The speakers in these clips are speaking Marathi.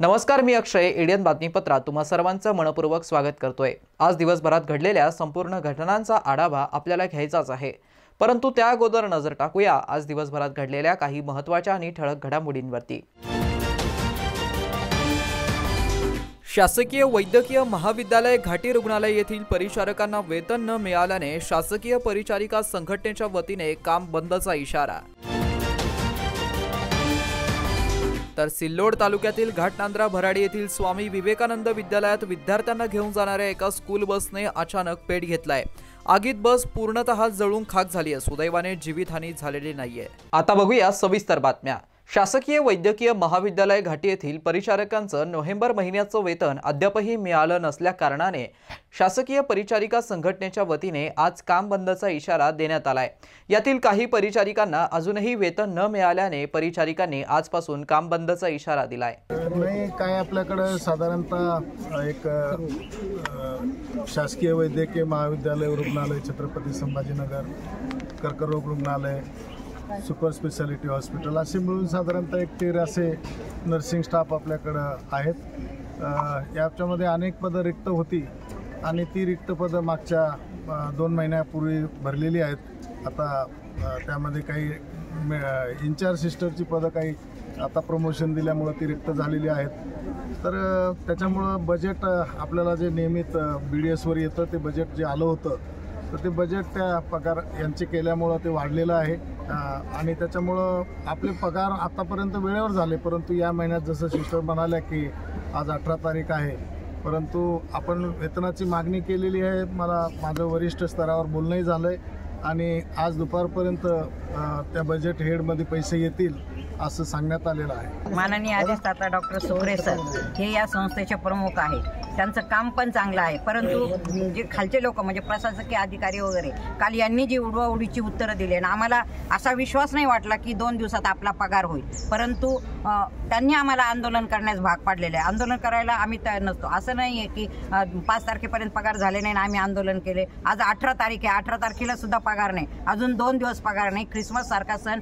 नमस्कार, मी अक्षय. इंडियन बातमीपत्रात तुम्हा सर्वांचं मनपूर्वक स्वागत करतोय. आज दिवसभरात घडलेल्या संपूर्ण घटनांचा आढावा आपल्याला घ्यायचाच आहे, परंतु त्या अगोदर नजर टाकूया आज दिवसभरात घडलेल्या काही महत्त्वाच्या आणि ठळक घडामोडींवरती. शासकीय वैद्यकीय महाविद्यालय घाटी रुग्णालय येथील परिचारकांना वेतन न मिळाल्याने शासकीय परिचारिका संघटनेच्या वतीने काम बंदचा इशारा. तर सिल्लोड तालुक्यातील घाटनांद्रा भराडी येथील स्वामी विवेकानंद विद्यालयात विद्यार्थ्यांना घेऊन जाणाऱ्या एका स्कूल बसने अचानक पेट घेतलाय. आगीत बस पूर्णतः जळून खाक झाली आहे. सुदैवाने जीवितहानी झालेली नाहीये. आता बघूया सविस्तर बातम्या. शासकीय वैद्यकीय महाविद्यालय घाटी येथील परिचारकांचं नोव्हेंबर महिन्याचं वेतन अद्यापही मिळालं नसल्या कारणाने शासकीय परिचारिका संघटनेच्या वतीने आज काम बंदचा इशारा देण्यात आलाय. यातील काही परिचारिकांना अजूनही वेतन न मिळाल्याने परिचारिकांनी आजपासून काम बंदचा इशारा दिलाय. नाही काय आपल्याकडे साधारणतः एक शासकीय वैद्यकीय महाविद्यालय रुग्णालय, छत्रपती संभाजीनगर कर्करोग रुग्णालय, सुपर स्पेशालिटी हॉस्पिटल असे मिळून साधारणतः 13 नर्सिंग स्टाफ आपल्याकडं आहेत. याच्यामध्ये अनेक पदं रिक्त होती आणि ती रिक्त पदं मागच्या 2 महिन्यापूर्वी भरलेली आहेत. आता त्यामध्ये काही इन्चार्ज सिस्टरची पदं काही आता प्रमोशन दिल्यामुळं ती रिक्त झालेली आहेत. तर त्याच्यामुळं बजेट आपल्याला जे नियमित BDSवर येतं ते बजेट जे आलं होतं तर ते बजेट त्या पगार यांचे केल्यामुळं ते वाढलेलं आहे आणि त्याच्यामुळं आपले पगार आतापर्यंत वेळेवर झाले. परंतु या महिन्यात जसं सिस्टर म्हणाल्या की आज 18 तारीख आहे, परंतु आपण वेतनाची मागणी केलेली आहे. माझं वरिष्ठ स्तरावर बोलणंही झालं आहे आणि आज दुपारपर्यंत त्या बजेट हेडमध्ये पैसे येतील असं सांगण्यात आलेलं आहे. माननीय अधिष्ठाता डॉक्टर सोगरे सर हे या संस्थेचे प्रमुख आहेत. त्यांचं काम पण चांगलं आहे, परंतु जे खालचे लोक म्हणजे प्रशासकीय अधिकारी वगैरे काल यांनी जी उडवाउडीची उत्तरं दिली आणि आम्हाला असा विश्वास नाही वाटला की 2 दिवसात आपला पगार होईल, परंतु त्यांनी आम्हाला आंदोलन करण्यास भाग पाडलेलं आहे. आंदोलन करायला आम्ही तयार नसतो. असं नाही आहे की 5 तारखेपर्यंत पगार झाले नाही आणि आम्ही आंदोलन केले. आज 18 तारीख आहे, 18 तारखेला सुद्धा पगार नाही, अजून 2 दिवस पगार नाही. ख्रिसमस सारखा सण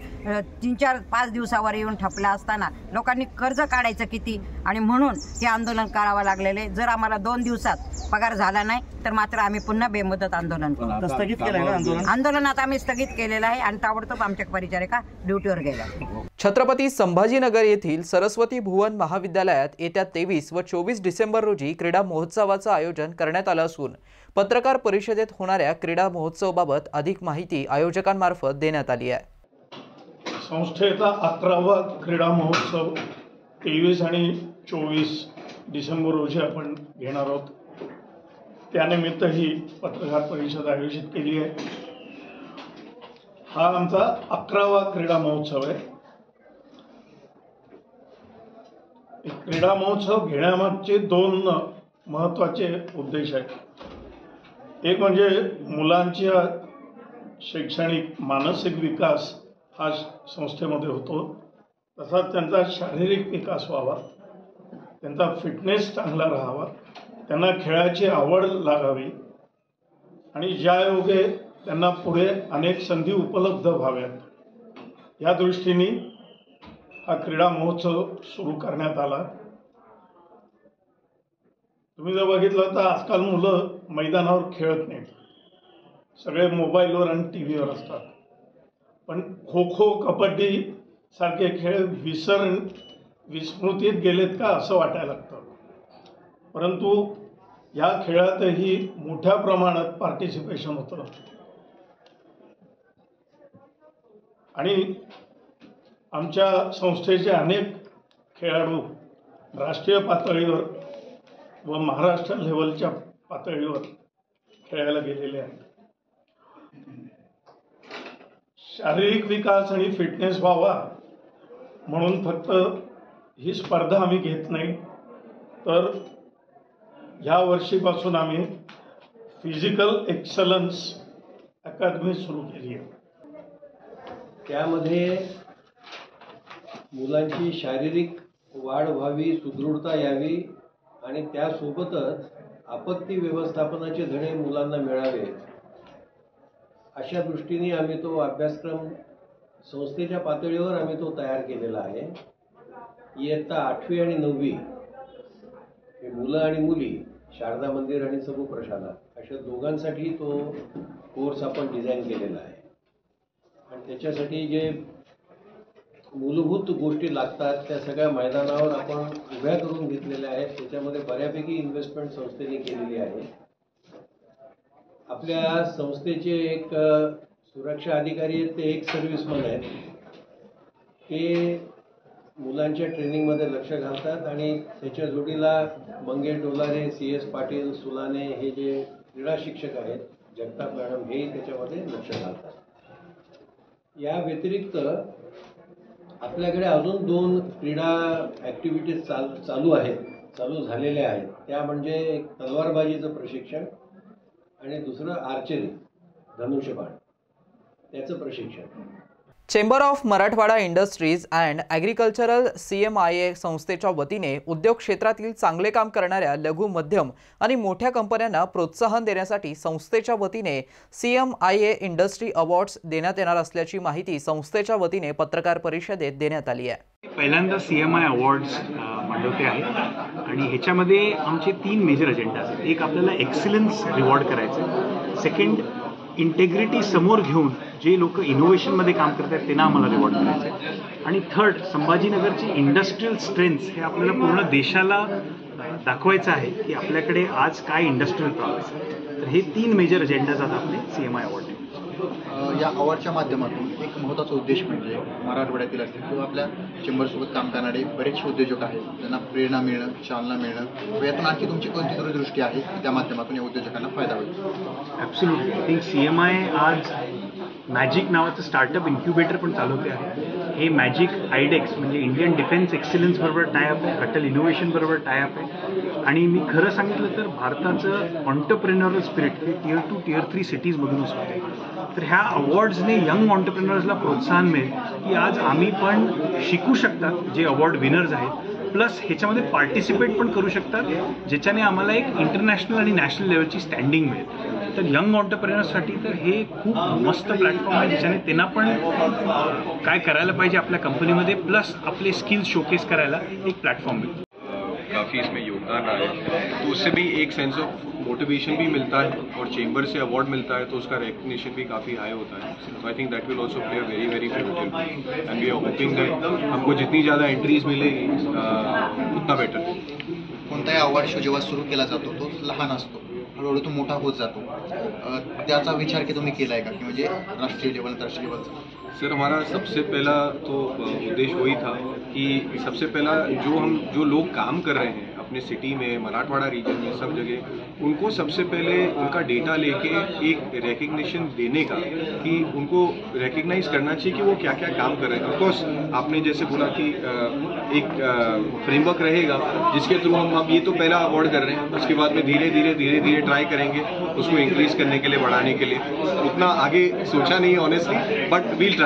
3-4-5 दिवसावर येऊन ठपला असताना लोकांनी कर्ज काढायचं किती आणि म्हणून हे आंदोलन करावं लागलेले. जर आम्हाला 2 दिवसात पगार झाला नाही तर मात्र आम्ही पुन्हा बेमुदत आंदोलन करू. स्थगित केलं आंदोलन आता आम्ही स्थगित केलेलं आहे आणि ताबडतोब आमच्या परिचारिका ड्युटीवर गेल्या. छत्रपती संभाजीनगर येथील सरस्वती भुवन महाविद्यालयात येत्या 23 व 24 डिसेंबर रोजी क्रीडा महोत्सवाचं आयोजन करण्यात आलं असून पत्रकार परिषदेत होणाऱ्या क्रीडा महोत्सवाबाबत अधिक माहिती आयोजकांमार्फत देण्यात आली आहे. संस्थेचा 11वा क्रीडा महोत्सव 23 आणि 24 डिसेंबर रोजी आपण घेणार आहोत. त्यानिमित्त ही पत्रकार परिषद आयोजित केली आहे. हा आमचा 11वा क्रीडा महोत्सव आहे. क्रीडा महोत्सव घेण्यामागचे 2 महत्त्वाचे उद्देश आहेत. एक म्हणजे मुलांच्या शैक्षणिक मानसिक विकास हा संस्थेमध्ये होतो, तसाच त्यांचा शारीरिक विकास व्हावा, त्यांचा फिटनेस चांगला राहावा, त्यांना खेळाची आवड लागावी आणि ज्यायोगे त्यांना पुढे अनेक संधी उपलब्ध व्हाव्यात या दृष्टीने हा क्रीडा महोत्सव सुरू करण्यात आला. तुम्ही जर बघितलं तर आजकाल मुलं मैदानावर खेळत नाहीत, सगळे मोबाईलवर आणि टीव्हीवर असतात. पण खो खो, कबड्डी सारखे खेळ विस्मृतीत गेलेत का असं वाटायला लागतं. परंतु या खेळातही मोठ्या प्रमाणात पार्टिसिपेशन होतं आणि आमच्या संस्थेचे अनेक खेळाडू राष्ट्रीय पातळीवर व महाराष्ट्र लेवलच्या पातळीवर खेळायला गेलेले आहेत. शारीरिक विकास आणि फिटनेस व्हावा म्हणून फक्त ही स्पर्धा आम्ही घेत नाही, तर ह्या वर्षीपासून आम्ही फिजिकल एक्सलन्स अकादमी सुरू केली आहे. त्यामध्ये मुलांची शारीरिक वाढ व्हावी, सुदृढता यावी आणि त्यासोबतच आपत्ती व्यवस्थापनाचे धडे मुलांना मिळावे अशा दृष्टीने आम्ही तो अभ्यासक्रम संस्थेच्या पातळीवर आम्ही तो तयार केलेला आहे. इयत्ता 8वी आणि 9वी हे मुलं आणि मुली, शारदा मंदिर आणि सबू प्रशाला अशा दोघांसाठी तो कोर्स आपण डिझाईन केलेला आहे. आणि त्याच्यासाठी जे मूलभूत गोष्टी लागतात त्या सगळ्या मैदानावर आपण उभ्या करून घेतलेल्या आहेत. त्याच्यामध्ये बऱ्यापैकी इन्व्हेस्टमेंट संस्थेने केलेली आहे. आपल्या संस्थेचे एक सुरक्षा अधिकारी आहेत, ते एक सर्व्हिसमन आहेत. ते मुलांच्या ट्रेनिंगमध्ये लक्ष घालतात आणि त्याच्या जोडीला मंगे डोलारे, CS पाटील, सुलाने हे जे क्रीडा शिक्षक आहेत, जगताप मॅडम, हेही त्याच्यामध्ये लक्ष घालतात. या व्यतिरिक्त आपल्याकडे अजून 2 क्रीडा ॲक्टिव्हिटीज चालू झालेल्या आहेत. त्या म्हणजे एक तलवारबाजीचं प्रशिक्षण आणि दुसरं आर्चरी, धनुष्यबाण, त्याचं प्रशिक्षण. Chamber of Marathwada industries and agricultural CMIA संस्थेच्या वतीने उद्योग क्षेत्रातील चांगले काम करणाऱ्या लघु, मध्यम आणि मोठ्या कंपन्यांना प्रोत्साहन देण्यासाठी संस्थेच्या वतीने CMIA इंडस्ट्री अवॉर्ड्स देण्यात येणार असल्याची माहिती संस्थेच्या वतीने पत्रकार परिषदेत देण्यात आली आहे. पहिल्यांदा CMI अवॉर्ड्स मंडवते आहे आणि ह्याच्यामध्ये आमचे 3 मेजर अजेंडा आहेत. एक, आपल्याला एक्सिलन्स रिवॉर्ड करायचं. सेकंड, इंटेग्रिटी समोर घेऊन जे लोक इनोव्हेशनमध्ये काम करतात त्यांना आम्हाला रिवॉर्ड करायचं आहे. आणि थर्ड, संभाजीनगरची इंडस्ट्रियल स्ट्रेंथ हे आपल्याला पूर्ण देशाला दाखवायचं आहे की आपल्याकडे आज काय इंडस्ट्रियल प्रॉग्रेस आहे. तर हे 3 मेजर अजेंडाज आता आपले CMI अवॉर्ड. या अवॉर्डच्या माध्यमातून एक महत्त्वाचा उद्देश म्हणजे मराठवाड्यातील असतील किंवा आपल्या चेंबरसोबत काम करणारे बरेचसे उद्योजक आहेत, त्यांना प्रेरणा मिळणं, चालना मिळणं, यातून आणखी तुमची कोणती दूरदृष्टी आहे त्या माध्यमातून या उद्योजकांना फायदा होईल? ॲब्सोल्युटली. आय थिंक CMI आज मॅजिक नावाचं स्टार्टअप इन्क्युबेटर पण चालवते आहे. हे मॅजिक आयडेक्स म्हणजे इंडियन डिफेन्स एक्सिलन्स बरोबर टायअप आहे, अटल इनोव्हेशन बरोबर टायअप आहे. आणि मी खरं सांगितलं तर भारताचं ऑन्टरप्रेन्युअरल स्पिरिट हे Tier 2, Tier 3 सिटीजमधूनच होते. तर ह्या अवॉर्ड्सने यंग ऑन्टरप्रेन्युअर्सला प्रोत्साहन मिळेल की आज आम्ही पण शिकू शकतात जे अवॉर्ड विनर्स आहेत, प्लस ह्याच्यामध्ये पार्टिसिपेट पण करू शकतात, ज्याच्याने आम्हाला एक इंटरनॅशनल आणि नॅशनल लेवलची स्टँडिंग मिळेल. तर यंग ऑन्टरप्रेन्युअर्ससाठी तर हे खूप मस्त प्लॅटफॉर्म आहे, ज्याच्याने त्यांना पण काय करायला पाहिजे आपल्या कंपनीमध्ये, प्लस आपले स्किल्स शोकेस करायला एक प्लॅटफॉर्म मिळतो. काफ़ी इसमें योगदान आया तो उससे भी एक सेंस ऑफ मोटिवेशन भी मिलता है और चेंबर से अवार्ड मिलता है तो उसका रिकग्निशन भी काफ़ी हाई होता है. So I think that will also play a very very pivotal role and we are hoping that हमको जितनी ज़्यादा एंट्रीज मिलेगी उतना बेटर. कोणताही अवॉर्ड शो जेव्हा सुरू केला जातो तो लहान असतो, हळूहळू तो मोठा होत जातो. त्याचा विचार की तुम्ही केला आहे का, की म्हणजे राष्ट्रीय लेवल, आंतरराष्ट्रीय लेवलचा? सर, हमारा सबसे पहला तो उद्देश्य वही था कि सबसे पहला जो लोग काम कर रहे हैं अपने सिटी में, मराठवाड़ा रीजन में, सब जगह, उनको सबसे पहले उनका डेटा लेके एक रिकग्निशन देने का, कि उनको रिकग्नाइज करना चाहिए कि वो क्या क्या काम कर रहे हैं. ऑफकोर्स आपने जैसे बोला कि एक फ्रेमवर्क रहेगा जिसके थ्रू हम अब ये तो पहला अवार्ड कर रहे हैं, उसके बाद में धीरे धीरे ट्राई करेंगे उसको इंक्रीज करने के लिए, बढ़ाने के लिए. उतना आगे सोचा नहीं है ऑनेस्टली, बट वील ट्राई.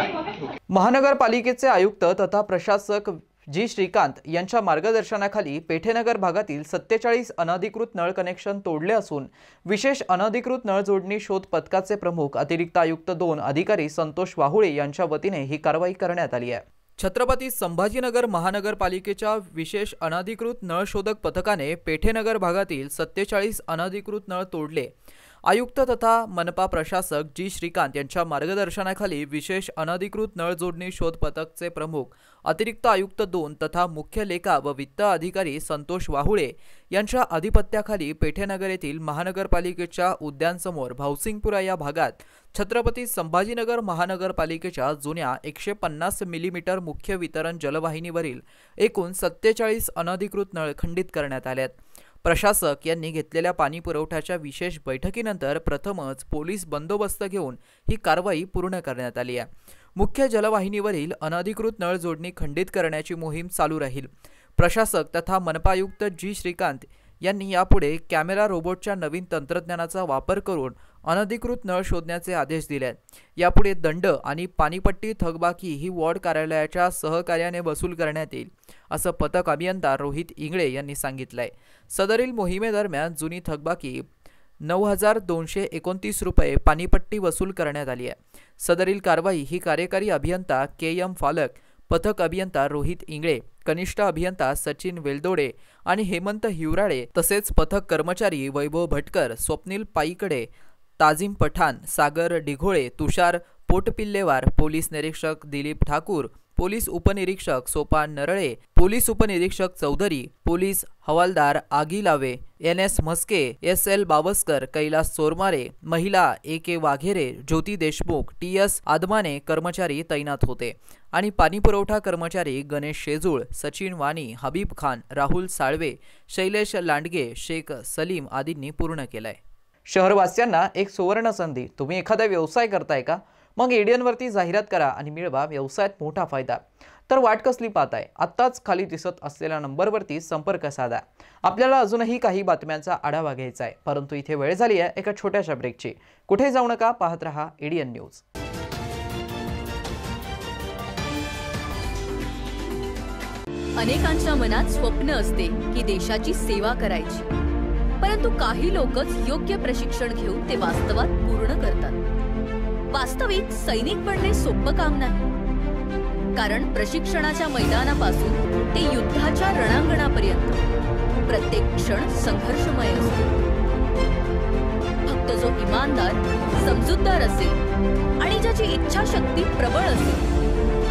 महानगरपालिकेचे आयुक्त तथा प्रशासक जी श्रीकांत यांच्या मार्गदर्शनाखाली पेठेनगर भागातील 47 अनधिकृत नळ कनेक्शन तोडले असून विशेष अनधिकृत नळ जोडणी शोध पथकाचे प्रमुख अतिरिक्त आयुक्त 2 अधिकारी संतोष वाहुळे यांच्या वतीने ही कारवाई करण्यात आली आहे. छत्रपती संभाजीनगर महानगरपालिकेच्या विशेष अनधिकृत नळ शोधक पथकाने पेठेनगर भागातील 47 अनधिकृत नळ तोडले. आयुक्त तथा मनपा प्रशासक जी श्रीकांत यांच्या मार्गदर्शनाखाली विशेष अनधिकृत नळ जोडणी शोध पथकचे प्रमुख अतिरिक्त आयुक्त 2 तथा मुख्य लेखा व वित्त अधिकारी संतोष वाहुळे यांच्या अधिपत्याखाली पेठेनगर येथील महानगरपालिकेच्या उद्यानसमोर भावसिंगपुरा या भागात छत्रपती संभाजीनगर महानगरपालिकेच्या जुन्या 150 मिलीमीटर मुख्य वितरण जलवाहिनीवरील एकूण 47 अनधिकृत नळ खंडित करण्यात आले आहेत. प्रशासक यांनी घेतलेल्या पाणी पुरवठ्याच्या विशेष बैठकीनंतर प्रथमच पोलीस बंदोबस्त घेऊन ही कारवाई पूर्ण करण्यात आली आहे. मुख्य जलवाहिनीवरील अनधिकृत नळ जोडणी खंडित करण्याची मोहीम चालू राहील. प्रशासक तथा मनपायुक्त जी श्रीकांत यांनी यापुढे कॅमेरा रोबोटच्या नवीन तंत्रज्ञानाचा वापर करून अनधिकृत नळ शोधण्याचे आदेश दिले. यापुढे दंड आणि पाणीपट्टी थकबाकी ही वॉर्ड कार्यालयाच्या सहकार्याने वसूल करण्यात येईल, असं पथक अभियंता रोहित इंगळे यांनी सांगितलंय. सदरील मोहिमेदरम्यान जुनी थकबाकी 9,229 रुपये पाणीपट्टी वसूल करण्यात आली आहे. सदरील कारवाई ही कार्यकारी अभियंता KM फालक, पथक अभियंता रोहित इंगळे, कनिष्ठ अभियंता सचिन वेलदोडे आणि हेमंत हिवराळे तसेच पथक कर्मचारी वैभव भटकर, स्वप्नील पाईकडे, ताजिम पठाण, सागर डिघोळे, तुषार पोटपिल्लेवार, पोलीस निरीक्षक दिलीप ठाकूर, पोलीस उपनिरीक्षक सोपान नरळे, पोलीस उपनिरीक्षक चौधरी, पोलीस हवालदार आगिलावे, NS म्हस्के, SL बावस्कर, कैलास चोरमारे, महिला AK वाघेरे, ज्योती देशमुख, TS आदमाने कर्मचारी तैनात होते आणि पाणीपुरवठा कर्मचारी गणेश शेजूळ, सचिन वाणी, हबीब खान, राहुल साळवे, शैलेश लांडगे, शेख सलीम आदींनी पूर्ण केलंय. शहरवासियांना एक सुवर्ण संधी. तुम्ही एखादा व्यवसाय करताय का? मग एडियनवरती जाहिरात करा आणि मिळवा व्यवसायात मोठा फायदा. तर वाट कसली पाहताय? आत्ताच खाली दिसत असलेल्या नंबरवरती संपर्क साधा. आपल्याला अजूनही काही बातम्यांचा आढावा घ्यायचा आहे, परंतु इथे वेळ झाली आहे एका छोट्याशा ब्रेकची. कुठे जाऊ नका, पाहत रहा एडियन न्यूज. अनेकांच्या मनात स्वप्न असते की देशाची सेवा करायची, परंतु काही लोकच योग्य प्रशिक्षण घेऊन ते वास्तवात पूर्ण करतात. वास्तविक सैनिक बनणे सोपं काम नाही, कारण प्रशिक्षणाच्या मैदानापासून ते युद्धाच्या रणांगणापर्यंत प्रत्येक क्षण संघर्षमय असतो. फक्त जो इमानदार, समजूतदार असेल आणि ज्याची इच्छाशक्ती प्रबळ असेल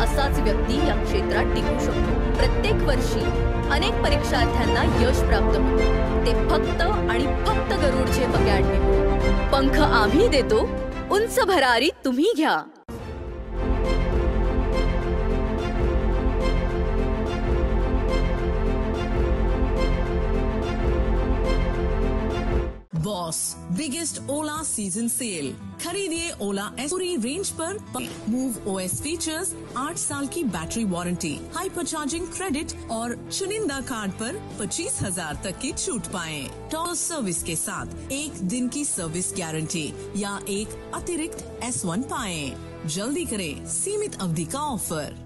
असाच व्यक्ती या क्षेत्रात टिकू शकतो. प्रत्येक वर्षी अनेक परीक्षार्थ्यांना यश प्राप्त होते, ते फक्त आणि फक्त गरुड झेप अकॅडमी. पंख आम्ही देतो, उंच भरारी तुम्ही घ्या. बॉस बिगेस्ट ओला सीजन सेल. खरीदिए ओला एस पूरी रेंज पर. मूव OS फीचर्स, 8 साल की battery warranty, hyper charging credit और चुनिंदा कार्ड पर 25,000 तक की छूट पाएं. टॉप सर्विस के साथ 1 दिन की सर्विस गारंटी या एक अतिरिक्त S1 पाएं. जल्दी करें, सीमित अवधि का ऑफर.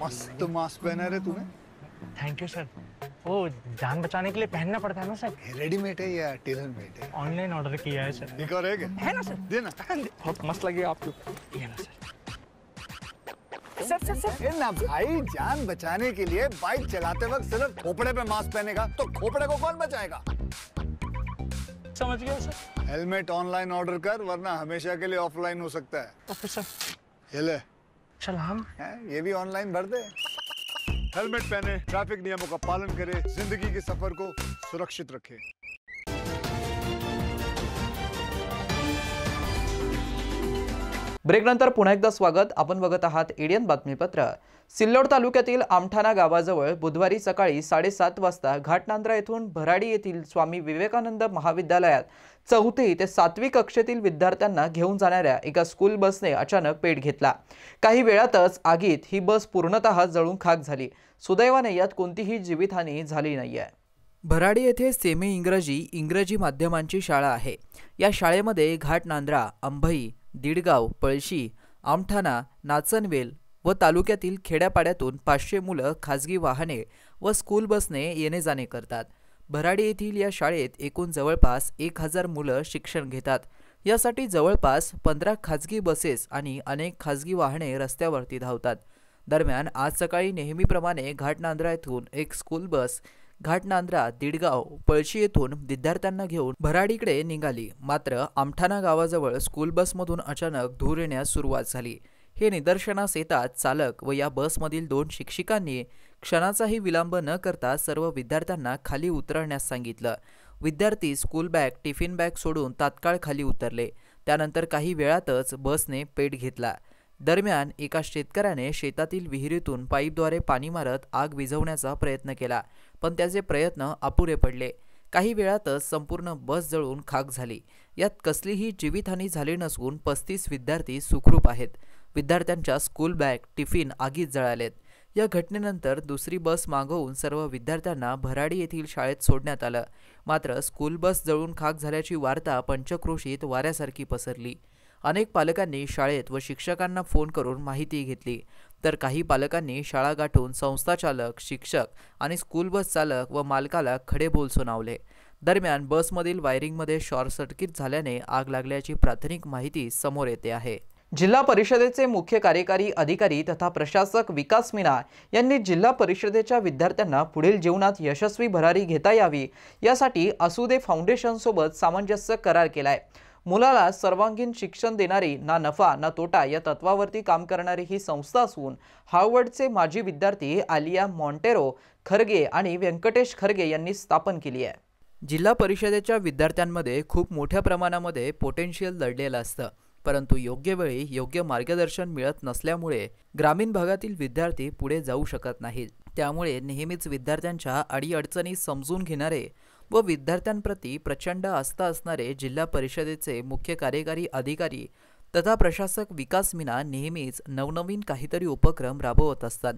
मस्त मास्क पहना रे तूने. Thank you sir. वो जान बचाने के लिए पहनना पड़ता है ना सर. रेडीमेड है या टेलर मेड है? ऑनलाइन ऑर्डर किया है सर. एक और है ना सर. देना. बहुत मस्त लगे आपको. ये ना सर. सर ना भाई, जान बचाने के लिए बाइक चलाते वक्त सिर्फ खोपड़े पे मास्क पहनेगा तो खोपड़े को कौन बचाएगा? समझ गया सर. हेलमेट ऑनलाइन ऑर्डर कर, वरना हमेशा के लिए ऑफलाइन हो सकता है. Okay sir. ये ले. चल हम ये भी ऑनलाइन भर दे. हेलमेट पहने, ट्रैफिक नियमों का पालन करे, जिंदगी के सफर को सुरक्षित रखे. ब्रेकनंतर पुन्हा एकदा स्वागत. आपण बघत आहात एडियन बातमीपत्र. सिल्लोड तालुक्यातील आमठाणा गावाजवळ बुधवारी सकाळी 7:30 वाजता घाटनांद्रा येथून भराडी येथील स्वामी विवेकानंद महाविद्यालयात 4थी ते 7वी कक्षेतील विद्यार्थ्यांना घेऊन जाणाऱ्या एका स्कूल बसने अचानक पेट घेतला. काही वेळातच आगीत ही बस पूर्णतः जळून खाक झाली. सुदैवाने यात कोणतीही जीवितहानी झाली नाहीये. भराडी येथे सेमी इंग्रजी माध्यमांची शाळा आहे. या शाळेमध्ये घाटनांद्रा, अंभई, दिडगाव, पळशी, आमठाणा, नाचनवेल व तालुक्यातील खेड्यापाड्यातून 500 मुलं खाजगी वाहने व स्कूल बसने येणे जाणे करतात. भराडी येथील या शाळेत एकूण जवळपास 1000 मुलं शिक्षण घेतात. यासाठी जवळपास 15 खाजगी बसेस आणि अनेक खाजगी वाहने रस्त्यावरती धावतात. दरम्यान आज सकाळी नेहमीप्रमाणे घाटनांद्रा येथून एक स्कूल बस घाटनांद्रा, दिडगाव, पळशी येथून विद्यार्थ्यांना घेऊन भराडीकडे निघाली. मात्र आमठाणा गावाजवळ स्कूल बसमधून अचानक धूर येण्यास सुरुवात झाली. हे निदर्शनास येताच चालक व या बसमधील 2 शिक्षकांनी क्षणाचाही विलंब न करता सर्व विद्यार्थ्यांना खाली उतरण्यास सांगितलं. विद्यार्थी स्कूल बॅग, टिफिन बॅग सोडून तात्काळ खाली उतरले. त्यानंतर काही वेळातच बसने पेट घेतला. दरम्यान एका शेतकऱ्याने शेतातील विहिरीतून पाईपद्वारे पाणी मारत आग विझवण्याचा प्रयत्न केला, पण त्याचे प्रयत्न अपुरे पडले. काही वेळातच संपूर्ण बस जळून खाक झाली. यात कसलीही जीवितहानी झाली नसून 35 विद्यार्थी सुखरूप आहेत. विद्यार्थ्यांच्या स्कूल बॅग, टिफिन आगीत जळालेत. या घटनेनंतर दुसरी बस मागवून सर्व विद्यार्थ्यांना भराडी येथील शाळेत सोडण्यात आलं. मात्र स्कूल बस जळून खाक झाल्याची वार्ता पंचक्रोशीत वाऱ्यासारखी पसरली. अनेक पालकांनी शाळेत व शिक्षकांना फोन करून माहिती घेतली, तर काही पालकांनी शाळा गाठून संस्थाचालक, शिक्षक आणि स्कूल बस चालक व मालकाला खडे बोल सुनावले. दरम्यान बसमधील वायरिंगमध्ये शॉर्ट सर्किट झाल्याने आग लागल्याची प्राथमिक माहिती समोर येते आहे. जिल्हा परिषदेचे मुख्य कार्यकारी अधिकारी तथा प्रशासक विकास मीना यांनी जिल्हा परिषदेच्या विद्यार्थ्यांना पुढील जीवनात यशस्वी भरारी घेता यावी यासाठी असुदे फाउंडेशन सोबत सामंजस्य करार केलाय. मुलाला सर्वांगीण शिक्षण देणारी, ना नफा ना तोटा या तत्वावरती काम करणारी ही संस्था असून हार्वर्डचे माजी विद्यार्थी आलिया मॉन्टेरो खरगे आणि व्यंकटेश खरगे यांनी स्थापन केली आहे. जिल्हा परिषदेच्या विद्यार्थ्यांमध्ये खूप मोठ्या प्रमाणामध्ये पोटेन्शियल दडलेलं असतं, परंतु योग्य वेळी योग्य मार्गदर्शन मिळत नसल्यामुळे ग्रामीण भागातील विद्यार्थी पुढे जाऊ शकत नाहीत. त्यामुळे नेहमीच विद्यार्थ्यांच्या अडीअडचणी समजून घेणारे व विद्यार्थ्यांप्रती प्रचंड आस्था असणारे जिल्हा परिषदेचे मुख्य कार्यकारी अधिकारी तथा प्रशासक विकास मीना नेहमीच नवनवीन काहीतरी उपक्रम राबवत असतात.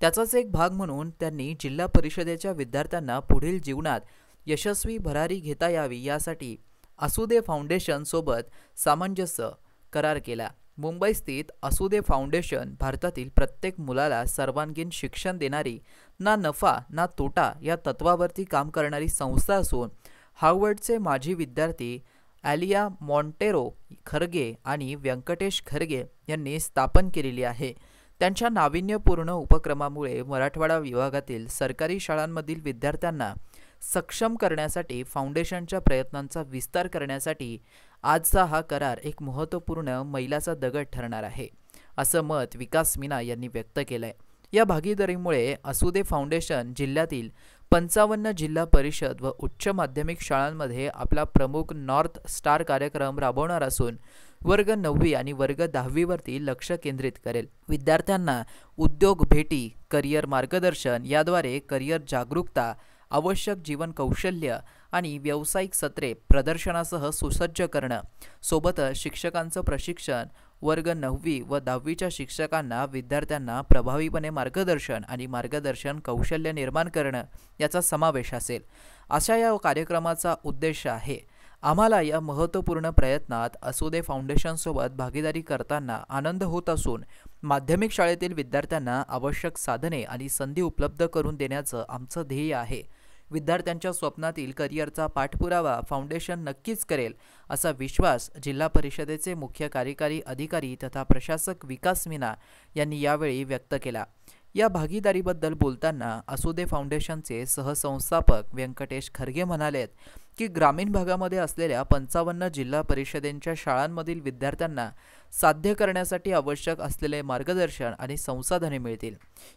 त्याचाच एक भाग म्हणून त्यांनी जिल्हा परिषदेच्या विद्यार्थ्यांना पुढील जीवनात यशस्वी भरारी घेता यावी यासाठी असुदे फाउंडेशन सोबत सामंजस्य करार केला. मुंबई स्थित असुदे फाउंडेशन भारतातील प्रत्येक मुलाला सर्वांगीण शिक्षण देणारी, ना नफा ना तोटा या तत्वावरती काम करणारी संस्था असून हार्वर्डचे माजी विद्यार्थी आलिया मॉन्टेरो खरगे आणि व्यंकटेश खरगे यांनी स्थापन केलेली आहे. त्यांच्या नाविन्यपूर्ण उपक्रमामुळे मराठवाडा विभागातील सरकारी शाळांमधील विद्यार्थ्यांना सक्षम करण्यासाठी फाउंडेशनच्या प्रयत्नांचा विस्तार करण्यासाठी आजचा हा करार एक महत्त्वपूर्ण मैलाचा दगड ठरणार आहे, असं मत विकास मीना यांनी व्यक्त केलंय. या भागीदारीमुळे असुदे फाउंडेशन जिल्ह्यातील 55 जिल्हा परिषद व उच्च माध्यमिक शाळांमध्ये आपला प्रमुख नॉर्थ स्टार कार्यक्रम राबवणार असून वर्ग 9वी आणि वर्ग 10वी वरती लक्ष केंद्रित करेल. विद्यार्थ्यांना उद्योग भेटी, करिअर मार्गदर्शन याद्वारे करिअर जागरूकता, आवश्यक जीवन कौशल्य आणि व्यावसायिक सत्रे प्रदर्शनासह सुसज्ज करणं, सोबतच शिक्षकांचं प्रशिक्षण, वर्ग 9वी व 10वीच्या शिक्षकांना विद्यार्थ्यांना प्रभावीपणे मार्गदर्शन आणि मार्गदर्शन कौशल्य निर्माण करणं याचा समावेश असेल, अशा या कार्यक्रमाचा उद्देश आहे. आम्हाला या महत्त्वपूर्ण प्रयत्नात असुदे फाउंडेशनसोबत भागीदारी करताना आनंद होत असून माध्यमिक शाळेतील विद्यार्थ्यांना आवश्यक साधने आणि संधी उपलब्ध करून देण्याचं आमचं ध्येय आहे. विद्यार्थ्यांच्या स्वप्नातील करिअरचा पाठपुरावा फाउंडेशन नक्कीच करेल, असा विश्वास जिल्हा परिषदेचे मुख्य कार्यकारी अधिकारी तथा प्रशासक विकास मीना यांनी यावेळी व्यक्त केला. या भागीदारीबद्दल बोलताना असुदे फाउंडेशनचे सहसंस्थापक व्यंकटेश खरगे म्हणालेत की ग्रामीण भागामध्ये असलेल्या 55 जिल्हा परिषदेच्या शाळांमधील विद्यार्थ्यांना साध्य करण्यासाठी आवश्यक असलेले मार्गदर्शन आणि संसाधने मिळतील,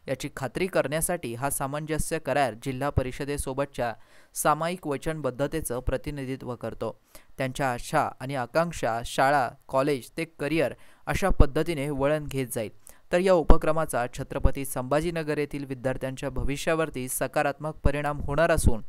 याची खात्री करण्यासाठी हा सामंजस्य करार जिल्हा परिषदेसोबतच्या सामायिक वचनबद्धतेचं प्रतिनिधित्व करतो. त्यांच्या आशा आणि आकांक्षा शाळा, कॉलेज ते करिअर अशा पद्धतीने वळण घेत जाईल. तर या उपक्रमाचा छत्रपती संभाजीनगर येथील विद्यार्थ्यांच्या भविष्यावरती सकारात्मक परिणाम होणार असून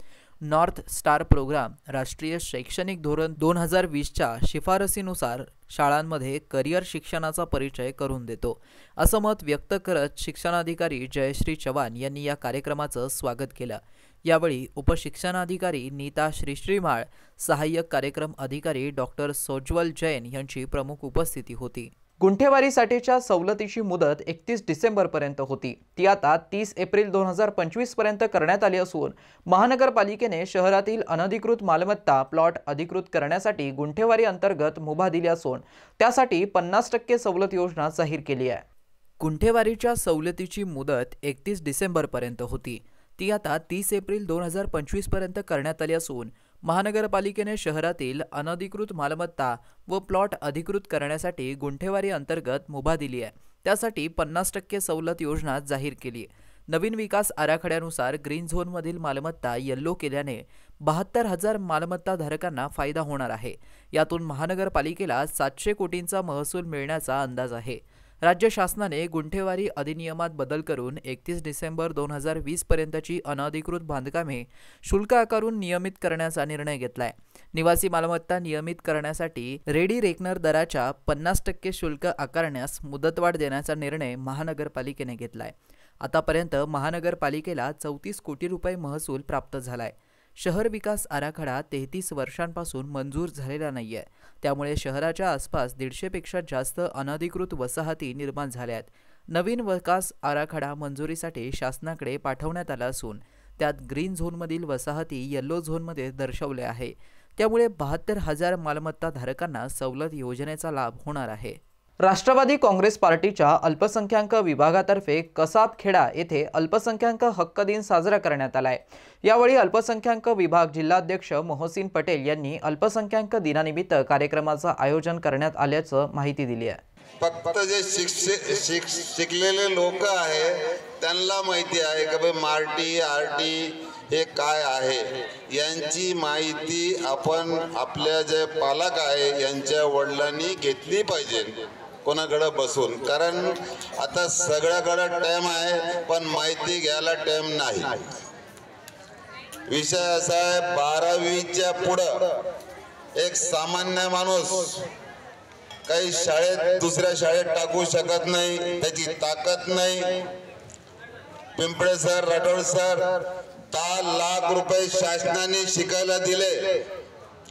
नॉर्थ स्टार प्रोग्राम राष्ट्रीय शैक्षणिक धोरण 2020च्या शिफारसीनुसार शाळांमध्ये करिअर शिक्षणाचा परिचय करून देतो, असं मत व्यक्त करत शिक्षणाधिकारी जयश्री चव्हाण यांनी या कार्यक्रमाचं स्वागत केलं. यावेळी उपशिक्षणाधिकारी नीता श्रीश्रीमाळ, सहाय्यक कार्यक्रम अधिकारी डॉक्टर सोज्वल जैन यांची प्रमुख उपस्थिती होती. गुंठेवारीसाठीच्या सवलतीची मुदत 31 डिसेंबरपर्यंत होती. ती आता 30 एप्रिल 2025 पर्यंत करण्यात आली असून महानगरपालिकेने शहरातील अनधिकृत मालमत्ता प्लॉट अधिकृत करण्यासाठी गुंठेवारी अंतर्गत मुभा दिली असून त्यासाठी 50% सवलत योजना जाहीर केली आहे. गुंठेवारीच्या सवलतीची मुदत 31 डिसेंबरपर्यंत होती. ती आता 30 एप्रिल 2025 पर्यंत करण्यात आली असून महानगरपालिकेने शहरातील अनधिकृत मालमत्ता व प्लॉट अधिकृत करण्यासाठी गुंठेवारी अंतर्गत मुभा दिली आहे. त्यासाठी 50% सवलत योजना जाहीर केली. नवीन विकास आराखड्यानुसार ग्रीन झोनमधील मालमत्ता येल्लो केल्याने 72,000 मालमत्ता धारकांना फायदा होणार आहे. यातून महानगरपालिकेला 700 कोटींचा महसूल मिळण्याचा अंदाज आहे. राज्य शासनाने गुंठेवारी अधिनियमात बदल करून 31 डिसेंबर 2020 पर्यंतची अनधिकृत बांधकामे शुल्क आकारून नियमित करण्याचा निर्णय घेतलाय. निवासी मालमत्ता नियमित करण्यासाठी रेडी रेकनर दराच्या 50% शुल्क आकारण्यास मुदतवाढ देण्याचा निर्णय महानगरपालिकेने घेतलाय. आतापर्यंत महानगरपालिकेला 34 कोटी रुपये महसूल प्राप्त झालाय. शहर विकास आराखडा 33 वर्षांपासून मंजूर झालेला नाहीये. त्यामुळे शहराच्या आसपास 150 पेक्षा जास्त अनधिकृत वसाहती निर्माण झाल्या आहेत. नवीन विकास आराखडा मंजुरीसाठी शासनाकडे पाठवण्यात आला असून त्यात ग्रीन झोनमधील वसाहती येल्लो झोनमध्ये दर्शवल्या आहे. त्यामुळे 72,000 मालमत्ता धारकांना सवलत योजनेचा लाभ होणार आहे. राष्ट्रवादी काँग्रेस पार्टीच्या अल्पसंख्याक विभागातर्फे कसाबखेडा येथे अल्पसंख्याक हक्क दिन साजरा करण्यात आलाय. यावेळी अल्पसंख्याक विभाग जिल्हाध्यक्ष मोहसिन पटेल यांनी अल्पसंख्याक दिनानिमित्त कार्यक्रमाचं आयोजन करण्यात आल्याचं माहिती दिली आहे. फक्त जे शिकलेले लोक आहे त्यांना माहिती आहे की मार्टी आरटी हे काय आहे. यांची माहिती आपण आपल्या जे पालक आहे यांच्या वडिलांनी घेतली पाहिजे कोणाकडे बसून. कारण आता सगळ्याकडे टाइम आहे पण माहिती घ्यायला टाइम नाही. विषय असा आहे 12वीच्या पुढं एक सामान्य माणूस काही शाळेत दुसऱ्या शाळेत टाकू शकत नाही, त्याची ताकद नाही. पिंपळे सर राठोड सर 10 लाख रुपये शासनाने शिकायला दिले.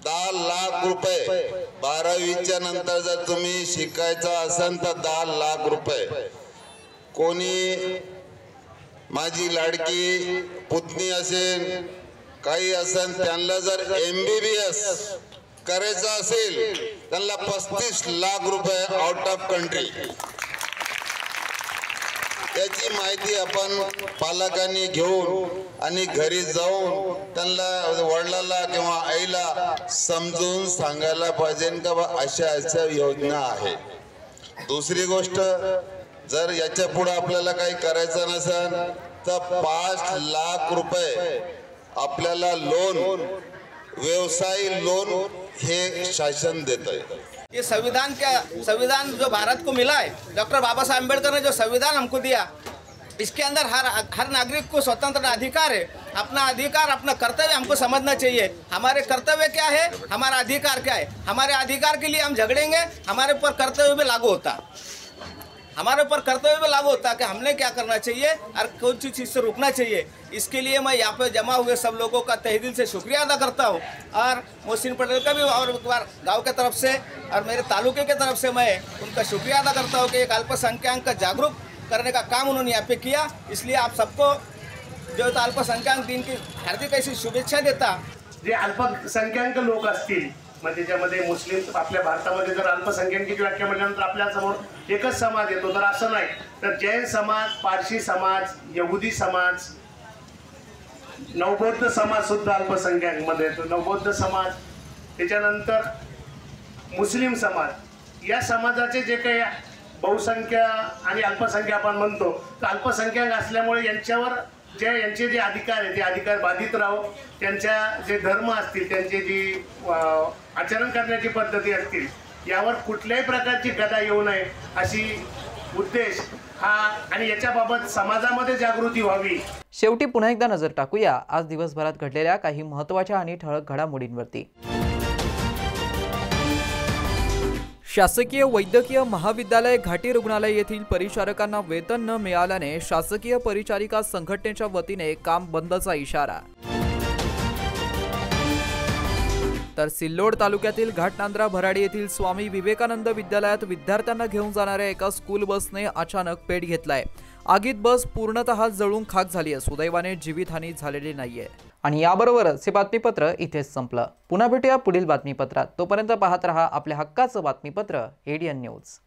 10 लाख रुपये 12वीच्या नंतर जर तुम्ही शिकायचं असेल तर 10 लाख रुपये. कोणी माझी लाडकी पुतणी असेल काही असेल त्यांना जर MBBS करायचं असेल त्यांना 35 लाख रुपये आउट ऑफ कंट्री. त्याची माहिती आपण पालकांनी घेऊन आणि घरी जाऊन त्यांना वडिलांना किंवा आईला समजून सांगायला पाहिजे का बा अशा योजना आहे. दुसरी गोष्ट जर याच्या पुढे आपल्याला काही करायचं नसेल तर 5 लाख रुपये आपल्याला लोन व्यवसाय लोन हे शासन देत आहे. ये संविधान जो भारत को मिला है, डॉक्टर बाबा साहब अम्बेडकर ने जो संविधान हमको दिया, इसके अंदर हर नागरिक को स्वतंत्र अधिकार है. अपना अधिकार अपना कर्तव्य हमको समझना चाहिए. हमारे कर्तव्य क्या है, हमारा अधिकार क्या है. हमारे अधिकार के लिए हम झगड़ेंगे, हमारे ऊपर कर्तव्य भी लागू होता. हमारे ऊपर कर्तव्य भी लागू होता कि हमने क्या करना चाहिए और कौन सी चीज़ से रुकना चाहिए. इसके लिए मैं यहाँ पे जमा हुए सब लोगों का तहे दिल से शुक्रिया अदा करता हूँ और मोहसिन पटेल का भी और एक बार गाँव के तरफ से और मेरे तालुके के तरफ से मैं उनका शुक्रिया अदा करता हूँ कि एक अल्पसंख्याक का जागरूक करने का काम उन्होंने यहाँ पे किया. इसलिए आप सबको जो अल्पसंख्याक दिन की हार्दिक ऐसी शुभेच्छा देता. जे अल्पसंख्याक लोक असतील म्हणजे ज्यामध्ये मुस्लिम आपल्या भारतामध्ये जर अल्पसंख्याकांची व्याख्या म्हटल्यानंतर आपल्या समोर एकच समाज येतो. तर असं नाही, तर जैन समाज, पारशी समाज, यहुदी समाज, नवबौद्ध समाज सुद्धा अल्पसंख्याक मध्ये येतो. नवबौद्ध समाज, त्याच्यानंतर मुस्लिम समाज, या समाजाचे जे काही बहुसंख्या आणि अल्पसंख्या आपण म्हणतो, तर अल्पसंख्याक असल्यामुळे यांच्यावर यांचे जे अधिकार आहे ते अधिकार बाधित राहो. त्यांच्या जे धर्म असतील, त्यांचे जी आचरण करण्याची पद्धती असतील, यावर कुठल्याही प्रकारची गदा येऊ नये अशी उद्देश हा आणि याच्याबाबत समाजामध्ये जागृती व्हावी. शेवटी पुन्हा एकदा नजर टाकूया आज दिवसभरात घडलेल्या काही महत्त्वाच्या आणि ठळक घडामोडींवरती. शासकीय वैद्यकीय महाविद्यालय घाटी रुग्णालय येथील परिचारकांना वेतन न मिळाल्याने शासकीय परिचारिका संघटनेच्या वतीने काम बंदचा इशारा. तर सिल्लोड तालुक्यातील घाटनांद्रा भराडी येथील स्वामी विवेकानंद विद्यालयात विद्यार्थ्यांना घेऊन जाणाऱ्या एका स्कूल बसने अचानक पेट घेतलाय। आगीत बस पूर्णतः जळून खाक झाली आहे। सुदैवाने जीवितहानी झालेली नाहीये। आणि याबरोबरच हे बातमीपत्र इथेच संपलं। पुन्हा भेटूया पुढील बातमीपत्रात। तोपर्यंत पाहत रहा आपल्या हक्काचं बातमीपत्र ADN न्यूज।